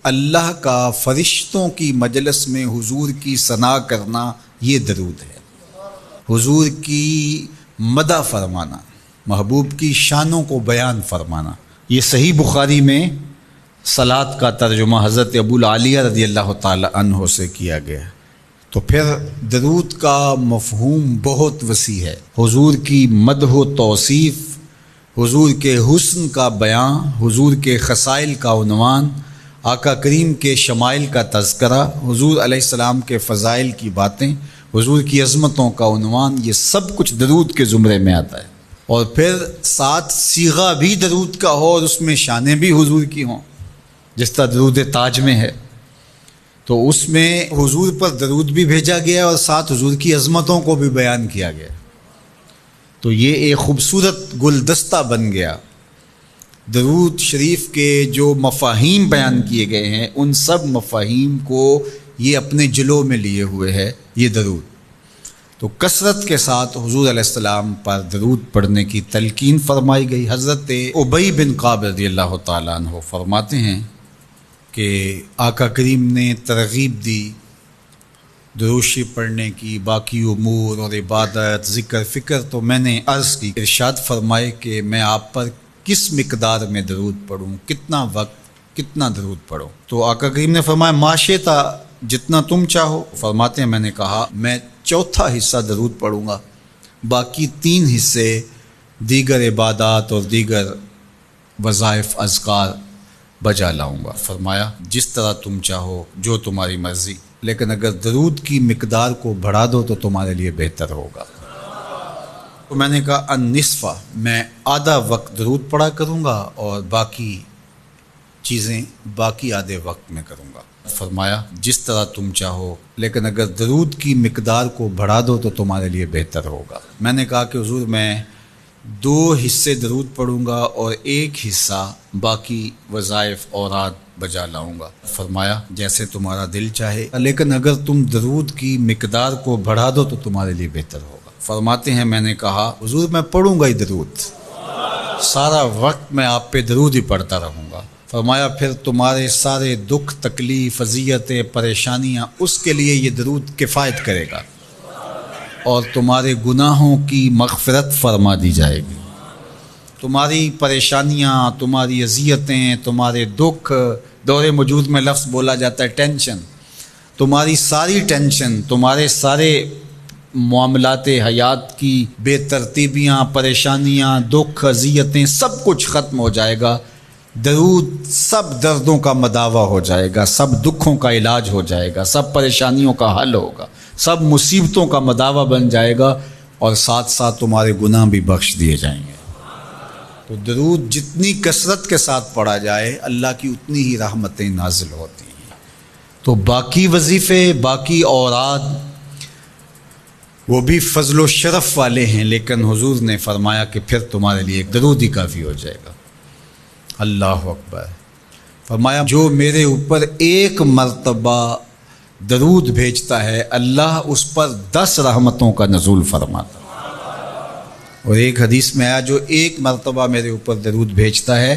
اللہ کا فرشتوں کی مجلس میں حضور کی ثنا کرنا یہ درود ہے، حضور کی مدح فرمانا، محبوب کی شانوں کو بیان فرمانا۔ یہ صحیح بخاری میں صلاۃ کا ترجمہ حضرت ابو العالیہ رضی اللہ تعالی عنہ سے کیا گیا ہے۔ تو پھر درود کا مفہوم بہت وسیع ہے، حضور کی مدح و توصیف، حضور کے حسن کا بیان، حضور کے خصائل کا عنوان، آقا کریم کے شمائل کا تذکرہ، حضور علیہ السلام کے فضائل کی باتیں، حضور کی عظمتوں کا عنوان، یہ سب کچھ درود کے زمرے میں آتا ہے۔ اور پھر ساتھ صیغہ بھی درود کا ہو اور اس میں شانیں بھی حضور کی ہوں، جس طرح درود تاج میں ہے، تو اس میں حضور پر درود بھی بھیجا گیا اور ساتھ حضور کی عظمتوں کو بھی بیان کیا گیا۔ تو یہ ایک خوبصورت گلدستہ بن گیا۔ درود شریف کے جو مفاہیم بیان کیے گئے ہیں، ان سب مفاہیم کو یہ اپنے جلو میں لیے ہوئے ہے یہ درود۔ تو کثرت کے ساتھ حضور علیہ السلام پر درود پڑھنے کی تلقین فرمائی گئی۔ حضرت ابی بن کعب رضی اللہ تعالیٰ عنہ فرماتے ہیں کہ آقا کریم نے ترغیب دی درود شریف پڑھنے کی، باقی امور اور عبادت، ذکر فکر تو میں نے عرض کی، ارشاد فرمائے کہ میں آپ پر کس مقدار میں درود پڑھوں، کتنا وقت، کتنا درود پڑھوں؟ تو آقا کریم نے فرمایا ماشیتا، جتنا تم چاہو۔ فرماتے ہیں میں نے کہا میں چوتھا حصہ درود پڑھوں گا، باقی 3 حصے دیگر عبادات اور دیگر وظائف اذکار بجا لاؤں گا۔ فرمایا جس طرح تم چاہو، جو تمہاری مرضی، لیکن اگر درود کی مقدار کو بڑھا دو تو تمہارے لیے بہتر ہوگا۔ تو میں نے کہا النصف، میں آدھا وقت درود پڑھا کروں گا اور باقی چیزیں باقی آدھے وقت میں کروں گا۔ فرمایا جس طرح تم چاہو، لیکن اگر درود کی مقدار کو بڑھا دو تو تمہارے لیے بہتر ہوگا۔ میں نے کہا کہ حضور میں 2 حصے درود پڑھوں گا اور 1 حصہ باقی وظائف اوراد بجا لاؤں گا۔ فرمایا جیسے تمہارا دل چاہے، لیکن اگر تم درود کی مقدار کو بڑھا دو تو تمہارے لیے بہتر ہوگا۔ فرماتے ہیں میں نے کہا حضور میں پڑھوں گا ہی درود، سارا وقت میں آپ پہ درود ہی پڑھتا رہوں گا۔ فرمایا پھر تمہارے سارے دکھ، تکلیف، اذیتیں، پریشانیاں، اس کے لیے یہ درود کفایت کرے گا اور تمہارے گناہوں کی مغفرت فرما دی جائے گی۔ تمہاری پریشانیاں، تمہاری اذیتیں، تمہارے دکھ، دور موجود میں لفظ بولا جاتا ہے ٹینشن، تمہاری ساری ٹینشن، تمہارے سارے معاملات حیات کی بے ترتیبیاں، پریشانیاں، دکھ، اذیتیں، سب کچھ ختم ہو جائے گا۔ درود سب دردوں کا مداوع ہو جائے گا، سب دکھوں کا علاج ہو جائے گا، سب پریشانیوں کا حل ہوگا، سب مصیبتوں کا مداوع بن جائے گا، اور ساتھ ساتھ تمہارے گناہ بھی بخش دیے جائیں گے۔ تو درود جتنی کثرت کے ساتھ پڑھا جائے اللہ کی اتنی ہی رحمتیں نازل ہوتی ہیں۔ تو باقی وظیفے، باقی اوراد وہ بھی فضل و شرف والے ہیں، لیکن حضور نے فرمایا کہ پھر تمہارے لیے ایک درود ہی کافی ہو جائے گا۔ اللہ اکبر۔ فرمایا جو میرے اوپر 1 مرتبہ درود بھیجتا ہے اللہ اس پر 10 رحمتوں کا نزول فرماتا ہے۔ اور ایک حدیث میں آیا جو 1 مرتبہ میرے اوپر درود بھیجتا ہے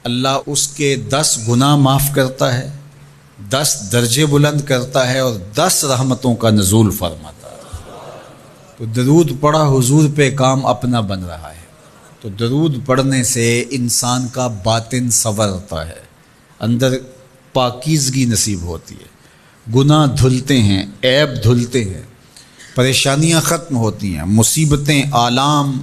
اللہ اس کے 10 گناہ معاف کرتا ہے، 10 درجے بلند کرتا ہے اور 10 رحمتوں کا نزول فرماتا ہے۔ تو درود پڑھا حضور پہ کام اپنا بن رہا ہے۔ تو درود پڑھنے سے انسان کا باطن سنورتا ہے، اندر پاکیزگی نصیب ہوتی ہے، گناہ دھلتے ہیں، عیب دھلتے ہیں، پریشانیاں ختم ہوتی ہیں، مصیبتیں، آلام،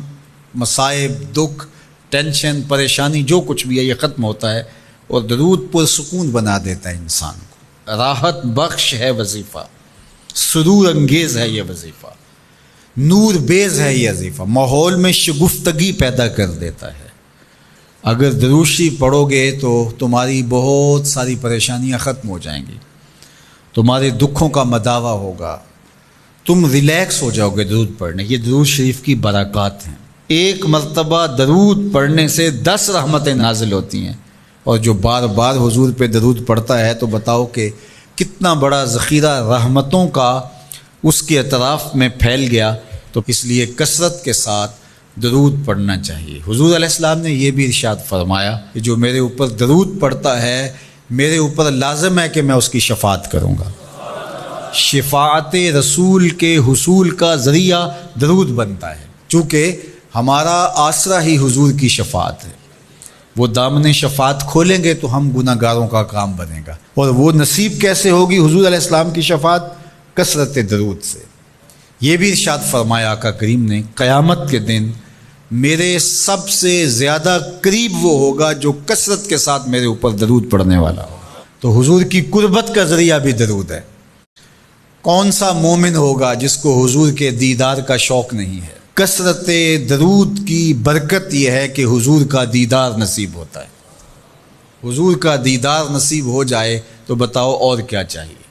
مصائب، دکھ، ٹینشن، پریشانی جو کچھ بھی ہے یہ ختم ہوتا ہے، اور درود پرسکون بنا دیتا ہے انسان کو۔ راحت بخش ہے وظیفہ، سرور انگیز ہے یہ وظیفہ، نور بیز ہے یہ وظیفہ، ماحول میں شگفتگی پیدا کر دیتا ہے۔ اگر درود شریف پڑھو گے تو تمہاری بہت ساری پریشانیاں ختم ہو جائیں گی، تمہارے دکھوں کا مداوع ہوگا، تم ریلیکس ہو جاؤ گے درود پڑھنے۔ یہ درود شریف کی برکات ہیں۔ 1 مرتبہ درود پڑھنے سے 10 رحمتیں نازل ہوتی ہیں، اور جو بار بار حضور پہ درود پڑھتا ہے تو بتاؤ کہ کتنا بڑا ذخیرہ رحمتوں کا اس کے اطراف میں پھیل گیا۔ تو اس لیے کثرت کے ساتھ درود پڑھنا چاہیے۔ حضور علیہ السلام نے یہ بھی ارشاد فرمایا کہ جو میرے اوپر درود پڑھتا ہے میرے اوپر لازم ہے کہ میں اس کی شفاعت کروں گا۔ شفاعت رسول کے حصول کا ذریعہ درود بنتا ہے، چونکہ ہمارا آسرا ہی حضور کی شفاعت ہے۔ وہ دامن شفاعت کھولیں گے تو ہم گناہ گاروں کا کام بنے گا، اور وہ نصیب کیسے ہوگی حضور علیہ السلام کی شفاعت؟ کثرت درود سے۔ یہ بھی ارشاد فرمایا آقا کریم نے، قیامت کے دن میرے سب سے زیادہ قریب وہ ہوگا جو کثرت کے ساتھ میرے اوپر درود پڑھنے والا ہوگا۔ تو حضور کی قربت کا ذریعہ بھی درود ہے۔ کون سا مومن ہوگا جس کو حضور کے دیدار کا شوق نہیں ہے؟ کثرت درود کی برکت یہ ہے کہ حضور کا دیدار نصیب ہوتا ہے۔ حضور کا دیدار نصیب ہو جائے تو بتاؤ اور کیا چاہیے۔